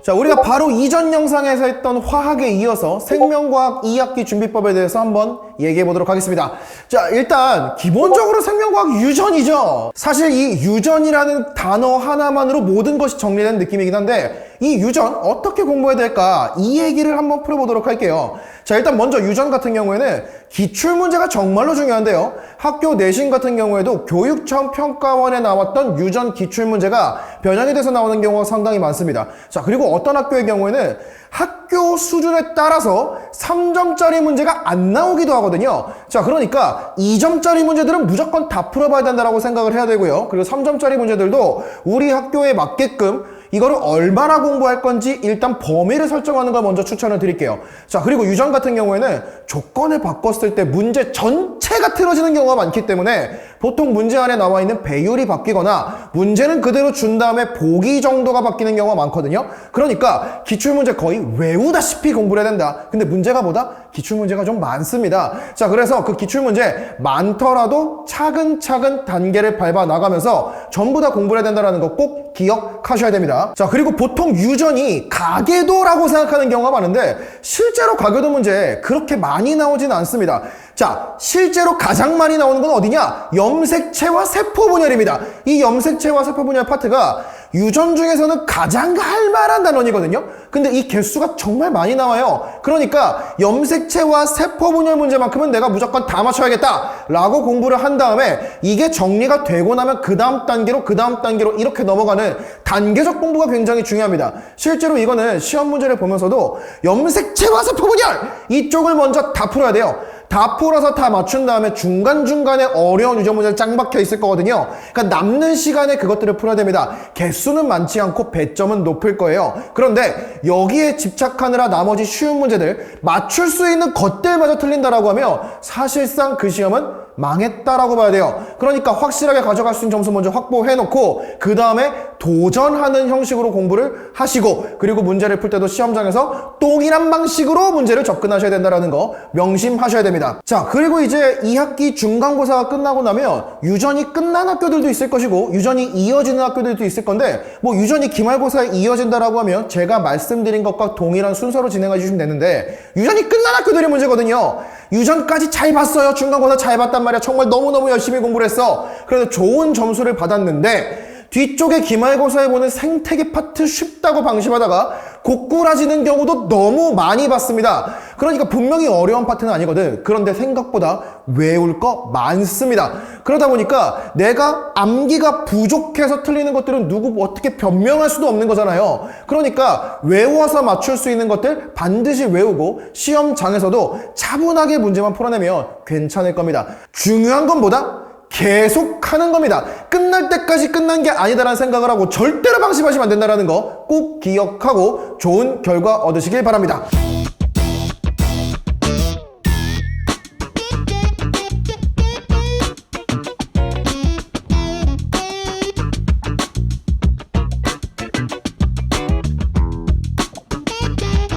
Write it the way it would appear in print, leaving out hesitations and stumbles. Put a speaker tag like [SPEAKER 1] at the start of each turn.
[SPEAKER 1] 자, 우리가 바로 이전 영상에서 했던 화학에 이어서 생명과학 2학기 준비법에 대해서 한번 얘기해 보도록 하겠습니다. 자, 일단 기본적으로 생명과학 유전이죠. 사실 이 유전이라는 단어 하나만으로 모든 것이 정리된 느낌이긴 한데, 이 유전 어떻게 공부해야 될까? 이 얘기를 한번 풀어보도록 할게요. 자, 일단 먼저 유전 같은 경우에는 기출문제가 정말로 중요한데요. 학교 내신 같은 경우에도 교육청 평가원에 나왔던 유전 기출문제가 변형이 돼서 나오는 경우가 상당히 많습니다. 자, 그리고 어떤 학교의 경우에는 학교 수준에 따라서 3점짜리 문제가 안 나오기도 하거든요. 자, 그러니까 2점짜리 문제들은 무조건 다 풀어봐야 된다고 생각을 해야 되고요. 그리고 3점짜리 문제들도 우리 학교에 맞게끔 이거를 얼마나 공부할 건지 일단 범위를 설정하는 걸 먼저 추천을 드릴게요. 자, 그리고 유전 같은 경우에는 조건을 바꿨을 때 문제 전체가 틀어지는 경우가 많기 때문에 보통 문제 안에 나와 있는 배율이 바뀌거나 문제는 그대로 준 다음에 보기 정도가 바뀌는 경우가 많거든요. 그러니까 기출문제 거의 외우다시피 공부를 해야 된다. 근데 문제가 보다 기출문제가 좀 많습니다. 자, 그래서 그 기출문제 많더라도 차근차근 단계를 밟아 나가면서 전부 다 공부를 해야 된다는 거 꼭 기억하셔야 됩니다. 자, 그리고 보통 유전이 가계도라고 생각하는 경우가 많은데 실제로 가계도 문제 그렇게 많이 나오진 않습니다. 자, 실제로 가장 많이 나오는 건 어디냐? 염색체와 세포 분열입니다. 이 염색체와 세포 분열 파트가 유전 중에서는 가장 할만한 단원이거든요. 근데 이 개수가 정말 많이 나와요. 그러니까 염색체와 세포 분열 문제만큼은 내가 무조건 다 맞춰야겠다 라고 공부를 한 다음에 이게 정리가 되고 나면 그 다음 단계로 이렇게 넘어가는 단계적 공부가 굉장히 중요합니다. 실제로 이거는 시험 문제를 보면서도 염색체와 세포 분열 이쪽을 먼저 다 풀어야 돼요. 다 풀어서 다 맞춘 다음에 중간중간에 어려운 유전 문제를 짱 박혀 있을 거거든요. 그러니까 남는 시간에 그것들을 풀어야 됩니다. 개수는 많지 않고 배점은 높을 거예요. 그런데 여기에 집착하느라 나머지 쉬운 문제들 맞출 수 있는 것들마저 틀린다라고 하면 사실상 그 시험은 망했다라고 봐야 돼요. 그러니까 확실하게 가져갈 수 있는 점수 먼저 확보해놓고 그 다음에 도전하는 형식으로 공부를 하시고 그리고 문제를 풀 때도 시험장에서 동일한 방식으로 문제를 접근하셔야 된다는 거 명심하셔야 됩니다. 자, 그리고 이제 2학기 중간고사가 끝나고 나면 유전이 끝난 학교들도 있을 것이고 유전이 이어지는 학교들도 있을 건데 뭐 유전이 기말고사에 이어진다라고 하면 제가 말씀드린 것과 동일한 순서로 진행해 주시면 되는데 유전이 끝난 학교들이 문제거든요. 유전까지 잘 봤어요. 중간고사 잘 봤단 말이야. 정말 너무너무 열심히 공부를 했어. 그래서 좋은 점수를 받았는데 뒤쪽에 기말고사에 보는 생태계 파트 쉽다고 방심하다가 고꾸라지는 경우도 너무 많이 봤습니다. 그러니까 분명히 어려운 파트는 아니거든. 그런데 생각보다 외울 거 많습니다. 그러다 보니까 내가 암기가 부족해서 틀리는 것들은 누구 어떻게 변명할 수도 없는 거잖아요. 그러니까 외워서 맞출 수 있는 것들 반드시 외우고 시험장에서도 차분하게 문제만 풀어내면 괜찮을 겁니다. 중요한 건 뭐다? 계속 하는 겁니다. 끝날 때까지 끝난 게 아니다라는 생각을 하고 절대로 방심하시면 안 된다는 거 꼭 기억하고 좋은 결과 얻으시길 바랍니다.